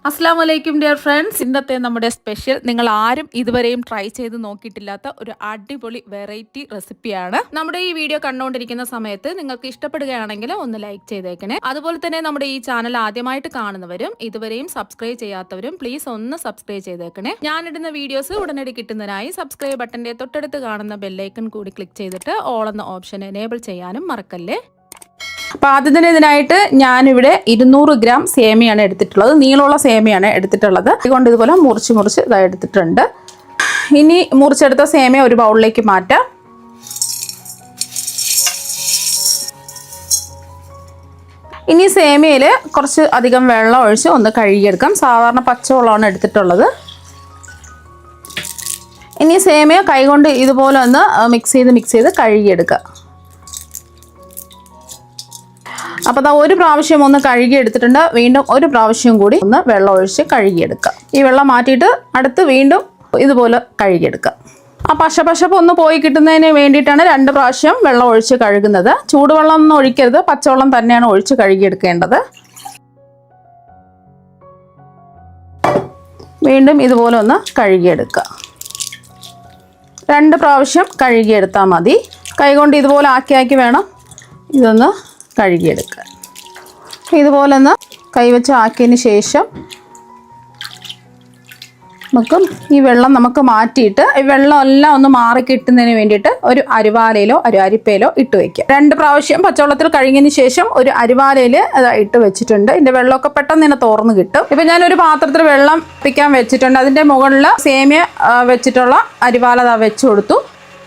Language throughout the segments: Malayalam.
അസ്സാം വലൈക്കും ഡിയർ ഫ്രണ്ട്സ്. ഇന്നത്തെ നമ്മുടെ സ്പെഷ്യൽ നിങ്ങൾ ആരും ഇതുവരെയും ട്രൈ ചെയ്ത് നോക്കിയിട്ടില്ലാത്ത ഒരു അടിപൊളി വെറൈറ്റി റെസിപ്പിയാണ്. നമ്മുടെ ഈ വീഡിയോ കണ്ടുകൊണ്ടിരിക്കുന്ന സമയത്ത് നിങ്ങൾക്ക് ഇഷ്ടപ്പെടുകയാണെങ്കിൽ ഒന്ന് ലൈക്ക് ചെയ്തേക്കണേ. അതുപോലെ തന്നെ നമ്മുടെ ഈ ചാനൽ ആദ്യമായിട്ട് കാണുന്നവരും ഇതുവരെയും സബ്സ്ക്രൈബ് ചെയ്യാത്തവരും പ്ലീസ് ഒന്ന് സബ്സ്ക്രൈബ് ചെയ്തേക്കണേ. ഞാനിടുന്ന വീഡിയോസ് ഉടനടി കിട്ടുന്നതിനായി സബ്സ്ക്രൈബ് ബട്ടന്റെ തൊട്ടടുത്ത് കാണുന്ന ബെല്ലൈക്കൺ കൂടി ക്ലിക്ക് ചെയ്തിട്ട് ഓൾ എന്ന ഓപ്ഷൻ എനേബിൾ ചെയ്യാനും മറക്കല്ലേ. അപ്പോൾ ആദ്യം തന്നെ ഇതിനായിട്ട് ഞാനിവിടെ 200 ഗ്രാം സേമിയാണ് എടുത്തിട്ടുള്ളത്. നീളമുള്ള സേമിയാണ് എടുത്തിട്ടുള്ളത്. അതുകൊണ്ട് ഇതുപോലെ മുറിച്ച് ഇതായി എടുത്തിട്ടുണ്ട്. ഇനി മുറിച്ചെടുത്ത സേമിയ ഒരു ബൗളിലേക്ക് മാറ്റാം. ഇനി സേമിയയിൽ കുറച്ച് അധികം വെള്ളം ഒഴിച്ച് ഒന്ന് കഴുകിയെടുക്കാം. സാധാരണ പച്ചവെള്ളമാണ് എടുത്തിട്ടുള്ളത്. ഇനി സേമിയ കൈകൊണ്ട് ഇതുപോലെ ഒന്ന് മിക്സ് ചെയ്ത് കഴുകിയെടുക്കുക. അപ്പോൾ അതാ ഒരു പ്രാവശ്യം ഒന്ന് കഴുകി എടുത്തിട്ടുണ്ട്. വീണ്ടും ഒരു പ്രാവശ്യം കൂടി ഒന്ന് വെള്ളം ഒഴിച്ച് കഴുകിയെടുക്കുക. ഈ വെള്ളം മാറ്റിയിട്ട് അടുത്ത് വീണ്ടും ഇതുപോലെ കഴുകിയെടുക്കുക. ആ പശപ്പ് ഒന്ന് പോയി കിട്ടുന്നതിന് വേണ്ടിയിട്ടാണ് 2 പ്രാവശ്യം വെള്ളം ഒഴിച്ച് കഴുകുന്നത്. ചൂടുവെള്ളം ഒന്നും ഒഴിക്കരുത്, പച്ചവെള്ളം തന്നെയാണ് ഒഴിച്ച് കഴുകിയെടുക്കേണ്ടത്. വീണ്ടും ഇതുപോലെ ഒന്ന് കഴുകിയെടുക്കുക. 2 പ്രാവശ്യം കഴുകിയെടുത്താൽ മതി. കൈകൊണ്ട് ഇതുപോലെ ആക്കി വേണം ഇതൊന്ന് കഴുകിയെടുക്കുക. ഇതുപോലെ ഒന്ന് കൈവച്ച് ആക്കിയതിന് ശേഷം ഈ വെള്ളം നമുക്ക് മാറ്റിയിട്ട് ഈ വെള്ളം എല്ലാം ഒന്ന് മാറി കിട്ടുന്നതിന് വേണ്ടിയിട്ട് ഒരു അരിവാലയിലോ അരിപ്പയിലോ ഇട്ട് വയ്ക്കുക. 2 പ്രാവശ്യം പച്ചവെള്ളത്തിൽ കഴുകിയതിന് ശേഷം ഒരു അരിവാലയിൽ ഇട്ട് വെച്ചിട്ടുണ്ട്. ഇതിൻ്റെ വെള്ളമൊക്കെ പെട്ടെന്ന് തന്നെ തോർന്ന് കിട്ടും. ഇപ്പം ഞാനൊരു പാത്രത്തിൽ വെള്ളം പിടിക്കാൻ വെച്ചിട്ടുണ്ട്. അതിൻ്റെ മുകളിൽ സേമിയ വെച്ചിട്ടുള്ള അരിവാല വെച്ച് കൊടുത്തു.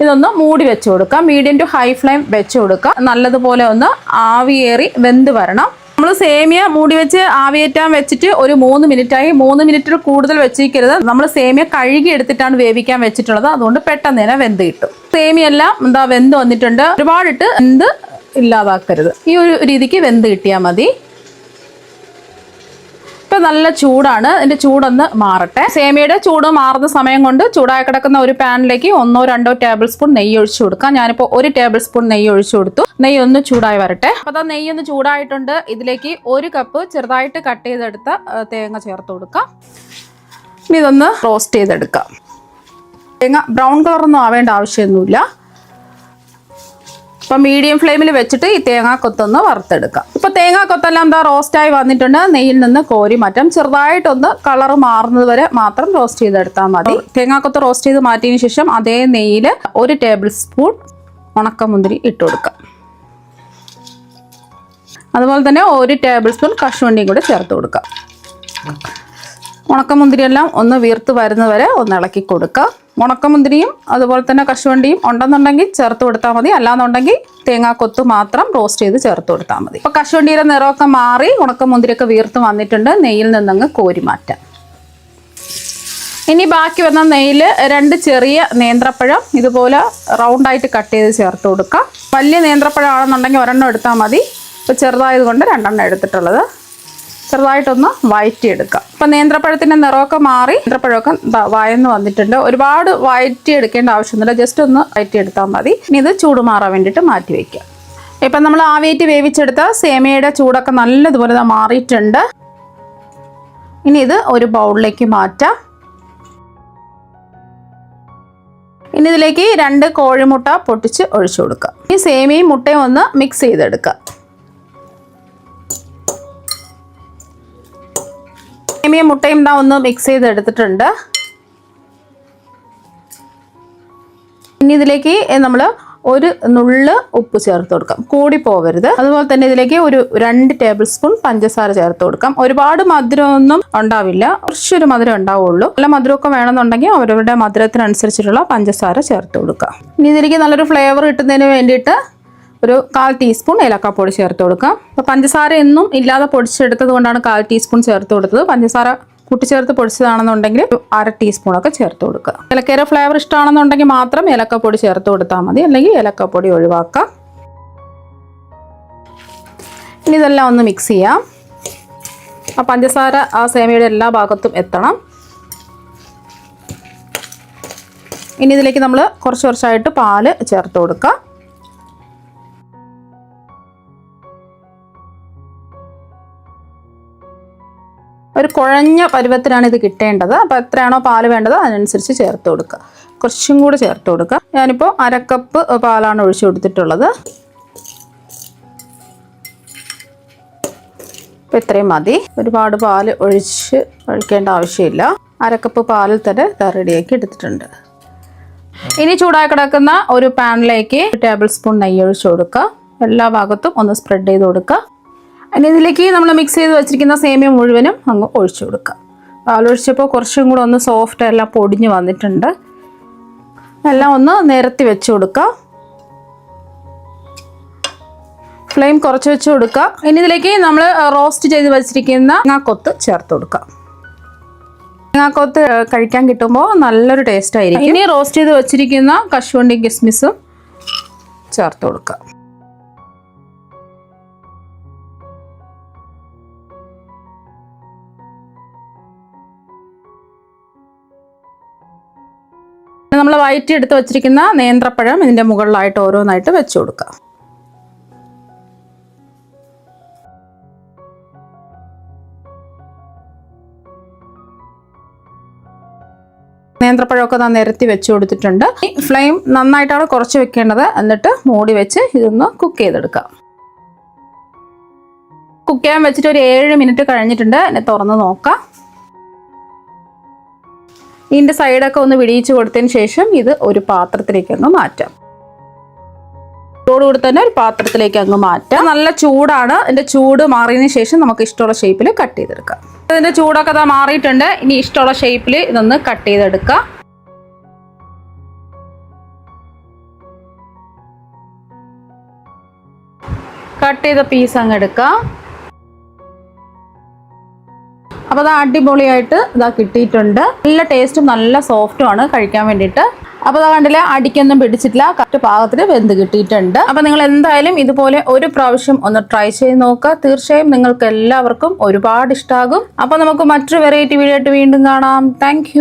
ഇതൊന്ന് മൂടി വെച്ച് കൊടുക്കാം. മീഡിയം ടു ഹൈ ഫ്ലെയിം വെച്ച് കൊടുക്കാം. നല്ലതുപോലെ ഒന്ന് ആവിയേറി വെന്ത് വരണം. നമ്മൾ സേമിയ മൂടി വെച്ച് ആവിയേറ്റാൻ വെച്ചിട്ട് ഒരു 3 മിനിറ്റായി. 3 മിനിറ്റിൽ കൂടുതൽ വെച്ചിരിക്കരുത്. നമ്മൾ സേമിയ കഴുകി എടുത്തിട്ടാണ് വേവിക്കാൻ വെച്ചിട്ടുള്ളത്. അതുകൊണ്ട് പെട്ടെന്ന് തന്നെ വെന്ത് കിട്ടും. സേമിയെല്ലാം വെന്ത് വന്നിട്ടുണ്ട്. ഒരുപാടിട്ട് വെന്ത് ഇല്ലാതാക്കരുത്. ഈ ഒരു രീതിക്ക് വെന്ത് കിട്ടിയാൽ മതി. ഇപ്പം നല്ല ചൂടാണ്. ഇതിൻ്റെ ചൂടൊന്ന് മാറട്ടെ. സേമിയയുടെ ചൂട് മാറുന്ന സമയം കൊണ്ട് ചൂടായി കിടക്കുന്ന ഒരു പാനിലേക്ക് 1-2 ടേബിൾ സ്പൂൺ നെയ്യ് ഒഴിച്ചു കൊടുക്കാം. ഞാനിപ്പോൾ 1 ടേബിൾ സ്പൂൺ നെയ്യ് ഒഴിച്ചു കൊടുത്തു. നെയ്യ് ഒന്ന് ചൂടായി വരട്ടെ. അപ്പോൾ നെയ്യ് ഒന്ന് ചൂടായിട്ടുണ്ട്. ഇതിലേക്ക് 1 കപ്പ് ചെറുതായിട്ട് കട്ട് ചെയ്തെടുത്ത തേങ്ങ ചേർത്ത് കൊടുക്കാം. ഇനി ഇതൊന്ന് റോസ്റ്റ് ചെയ്തെടുക്കാം. തേങ്ങ ബ്രൗൺ കളറൊന്നും ആവേണ്ട ആവശ്യമൊന്നുമില്ല. അപ്പം മീഡിയം ഫ്ലെയിമിൽ വെച്ചിട്ട് ഈ തേങ്ങാക്കൊത്തൊന്ന് വറുത്തെടുക്കാം. ഇപ്പോൾ തേങ്ങാക്കൊത്തെല്ലാം റോസ്റ്റായി വന്നിട്ടുണ്ട്. നെയ്യിൽ നിന്ന് കോരി മാറ്റാം. ചെറുതായിട്ടൊന്ന് കളർ മാറുന്നത് വരെ മാത്രം റോസ്റ്റ് ചെയ്തെടുത്താൽ മതി. തേങ്ങാക്കൊത്ത് റോസ്റ്റ് ചെയ്ത് മാറ്റിയതിന് ശേഷം അതേ നെയ്യിൽ 1 ടേബിൾ സ്പൂൺ ഉണക്കമുന്തിരി ഇട്ട് കൊടുക്കാം. അതുപോലെ തന്നെ 1 ടേബിൾ സ്പൂൺ കശുവണ്ടിയും കൂടി ചേർത്ത് കൊടുക്കാം. ഉണക്കമുന്തിരിയെല്ലാം ഒന്ന് വീർത്ത് വരുന്നവരെ ഒന്ന് ഇളക്കി കൊടുക്കുക. ഉണക്കമുന്തിരിയും അതുപോലെ തന്നെ കശുവണ്ടിയും ഉണ്ടെന്നുണ്ടെങ്കിൽ ചേർത്ത് കൊടുത്താൽ മതി. അല്ലാന്നുണ്ടെങ്കിൽ തേങ്ങാക്കൊത്ത് മാത്രം റോസ്റ്റ് ചെയ്ത് ചേർത്ത് കൊടുത്താൽ മതി. ഇപ്പോൾ കശുവണ്ടിയുടെ നിറമൊക്കെ മാറി ഉണക്കമുന്തിരിയൊക്കെ വീർത്ത് വന്നിട്ടുണ്ട്. നെയ്യിൽ നിന്നങ്ങ് കോരി മാറ്റാം. ഇനി ബാക്കി വന്ന നെയ്യിൽ 2 ചെറിയ നേന്ത്രപ്പഴം ഇതുപോലെ റൗണ്ടായിട്ട് കട്ട് ചെയ്ത് ചേർത്ത് കൊടുക്കാം. വലിയ നേന്ത്രപ്പഴം ആണെന്നുണ്ടെങ്കിൽ 1 എടുത്താൽ മതി. ഇപ്പോൾ ചെറുതായതുകൊണ്ട് 2 എടുത്തിട്ടുള്ളത്. ചെറുതായിട്ടൊന്ന് വഴറ്റിയെടുക്കാം. ഇപ്പം നേന്ത്രപ്പഴത്തിൻ്റെ നിറമൊക്കെ മാറി നേന്ത്രപ്പഴമൊക്കെ വഴന്ന് വന്നിട്ടുണ്ട്. ഒരുപാട് വഴറ്റിയെടുക്കേണ്ട ആവശ്യമൊന്നുമില്ല. ജസ്റ്റ് ഒന്ന് വഴറ്റിയെടുത്താൽ മതി. ഇനി ഇത് ചൂട് മാറാൻ വേണ്ടിയിട്ട് മാറ്റി വയ്ക്കാം. ഇപ്പം നമ്മൾ ആവിയേറ്റ് വേവിച്ചെടുത്ത സേമിയയുടെ ചൂടൊക്കെ നല്ലതുപോലെ മാറിയിട്ടുണ്ട്. ഇനി ഇത് ഒരു ബൗളിലേക്ക് മാറ്റാം. ഇനി ഇതിലേക്ക് 2 കോഴിമുട്ട പൊട്ടിച്ച് ഒഴിച്ചു കൊടുക്കുക. ഈ സേമിയയും മുട്ടയും ഒന്ന് മിക്സ് ചെയ്തെടുക്കുക. സേമിയ മുട്ടയും ഒന്ന് മിക്സ് ചെയ്തെടുത്തിട്ടുണ്ട്. ഇനി ഇതിലേക്ക് നമ്മൾ ഒരു നുള്ള് ഉപ്പ് ചേർത്ത് കൊടുക്കാം. കൂടി പോവരുത്. അതുപോലെ തന്നെ ഇതിലേക്ക് ഒരു 2 ടേബിൾ സ്പൂൺ പഞ്ചസാര ചേർത്ത് കൊടുക്കാം. ഒരുപാട് മധുരമൊന്നും ഉണ്ടാവില്ല, കുറച്ചൊരു മധുരം ഉണ്ടാവുള്ളൂ. നല്ല മധുരമൊക്കെ വേണമെന്നുണ്ടെങ്കിൽ അവരവരുടെ മധുരത്തിനനുസരിച്ചിട്ടുള്ള പഞ്ചസാര ചേർത്ത് കൊടുക്കാം. ഇനി ഇതിലേക്ക് നല്ലൊരു ഫ്ലേവർ കിട്ടുന്നതിന് വേണ്ടിയിട്ട് ഒരു 1/4 ടീസ്പൂൺ ഏലക്കാപ്പൊടി ചേർത്ത് കൊടുക്കാം. അപ്പോൾ പഞ്ചസാര എന്നും ഇല്ലാതെ പൊടിച്ചെടുത്തത് കൊണ്ടാണ് 1/4 ടീസ്പൂൺ ചേർത്ത് കൊടുത്തത്. പഞ്ചസാര കൂട്ടിച്ചേർത്ത് പൊടിച്ചതാണെന്നുണ്ടെങ്കിൽ 1/2 ടീസ്പൂണൊക്കെ ചേർത്ത് കൊടുക്കുക. ഏലക്കയുടെ ഫ്ലേവർ ഇഷ്ടമാണെന്നുണ്ടെങ്കിൽ മാത്രം ഏലക്കാപ്പൊടി ചേർത്ത് കൊടുത്താൽ മതി, അല്ലെങ്കിൽ ഏലക്കാപ്പൊടി ഒഴിവാക്കാം. ഇനി ഇതെല്ലാം ഒന്ന് മിക്സ് ചെയ്യാം. ആ പഞ്ചസാര ആ സേമിയയുടെ എല്ലാ ഭാഗത്തും എത്തണം. ഇനി ഇതിലേക്ക് നമ്മൾ കുറച്ചായിട്ട് പാല് ചേർത്ത് കൊടുക്കാം. ഒരു കുഴഞ്ഞ പരുവത്തിലാണ് ഇത് കിട്ടേണ്ടത്. അപ്പോൾ എത്രയാണോ പാല് വേണ്ടത് അതിനനുസരിച്ച് ചേർത്ത് കൊടുക്കുക. കുറച്ചും കൂടി ചേർത്ത് കൊടുക്കുക. ഞാനിപ്പോൾ 1/2 കപ്പ് പാലാണ് ഒഴിച്ചു കൊടുത്തിട്ടുള്ളത്. അപ്പോൾ ഇത്രയും മതി. ഒരുപാട് പാല് ഒഴിക്കേണ്ട ആവശ്യമില്ല. 1/2 കപ്പ് പാലിൽ തന്നെ റെഡിയാക്കി എടുത്തിട്ടുണ്ട്. ഇനി ചൂടായി കിടക്കുന്ന ഒരു പാനിലേക്ക് 1 ടേബിൾ സ്പൂൺ നെയ്യ് ഒഴിച്ചു കൊടുക്കുക. എല്ലാ ഭാഗത്തും ഒന്ന് സ്പ്രെഡ് ചെയ്ത് കൊടുക്കുക. ഇനി ഇതിലേക്ക് നമ്മൾ മിക്സ് ചെയ്ത് വെച്ചിരിക്കുന്ന സേമിയ മുഴുവനും അങ്ങ് ഒഴിച്ചു കൊടുക്കുക. പാലൊഴിച്ചപ്പോൾ കുറച്ചും കൂടെ ഒന്ന് സോഫ്റ്റ് എല്ലാം പൊടിഞ്ഞ് വന്നിട്ടുണ്ട്. എല്ലാം ഒന്ന് നിരത്തി വെച്ച് കൊടുക്കുക. ഫ്ലെയിം കുറച്ച് വെച്ച് കൊടുക്കുക. ഇനി ഇതിലേക്ക് നമ്മൾ റോസ്റ്റ് ചെയ്ത് വെച്ചിരിക്കുന്ന തേങ്ങാക്കൊത്ത് ചേർത്ത് കൊടുക്കുക. തേങ്ങാക്കൊത്ത് കഴിക്കാൻ കിട്ടുമ്പോൾ നല്ലൊരു ടേസ്റ്റ് ആയിരിക്കും. ഇനി റോസ്റ്റ് ചെയ്ത് വെച്ചിരിക്കുന്ന കശുവണ്ടി കിസ്മിസും ചേർത്ത് കൊടുക്കുക. നമ്മൾ വയറ്റി എടുത്ത് വെച്ചിരിക്കുന്ന നേന്ത്രപ്പഴം ഇതിൻ്റെ മുകളിലായിട്ട് ഓരോന്നായിട്ട് വെച്ച് കൊടുക്കുക. നേന്ത്രപ്പഴമൊക്കെ നിരത്തി വെച്ച് കൊടുത്തിട്ടുണ്ട്. ഈ ഫ്ലെയിം നന്നായിട്ടാണ് കുറച്ച് വെക്കേണ്ടത്. എന്നിട്ട് മൂടി വെച്ച് ഇതൊന്ന് കുക്ക് ചെയ്തെടുക്കാം. കുക്ക് ചെയ്യാൻ വെച്ചിട്ട് ഒരു 7 മിനിറ്റ് കഴിഞ്ഞിട്ടുണ്ട്. എന്നെ തുറന്ന് നോക്കാം. ഇതിൻ്റെ സൈഡൊക്കെ ഒന്ന് വിടിയിച്ച് കൊടുത്തതിന് ശേഷം ഇത് ഒരു പാത്രത്തിലേക്ക് അങ്ങ് മാറ്റാം. ചൂടോടുകൂടി തന്നെ ഒരു പാത്രത്തിലേക്ക് അങ്ങ് മാറ്റാം. നല്ല ചൂടാണ്. ഇതിൻ്റെ ചൂട് മാറിയതിന് ശേഷം നമുക്ക് ഇഷ്ടമുള്ള ഷേപ്പിൽ കട്ട് ചെയ്തെടുക്കാം. ഇതിൻ്റെ ചൂടൊക്കെ മാറിയിട്ടുണ്ട്. ഇനി ഇഷ്ടമുള്ള ഷേപ്പിൽ ഇതൊന്ന് കട്ട് ചെയ്തെടുക്കാം. കട്ട് ചെയ്ത പീസ് അങ്ങ് എടുക്കാം. അപ്പോൾ അത് അടിപൊളിയായിട്ട് ഇതാ കിട്ടിയിട്ടുണ്ട്. നല്ല ടേസ്റ്റും നല്ല സോഫ്റ്റും ആണ് കഴിക്കാൻ വേണ്ടിയിട്ട്. അപ്പോൾ അത് കണ്ടില്ല, അടിക്കൊന്നും പിടിച്ചിട്ടില്ല. കറക്റ്റ് പാകത്തിന് വെന്ത് കിട്ടിയിട്ടുണ്ട്. അപ്പോൾ നിങ്ങൾ എന്തായാലും ഇതുപോലെ ഒരു പ്രാവശ്യം ഒന്ന് ട്രൈ ചെയ്ത് നോക്കുക. തീർച്ചയായും നിങ്ങൾക്ക് എല്ലാവർക്കും ഒരുപാട് ഇഷ്ടമാകും. അപ്പോൾ നമുക്ക് മറ്റൊരു വെറൈറ്റി വീഡിയോ ആയിട്ട് വീണ്ടും കാണാം. താങ്ക്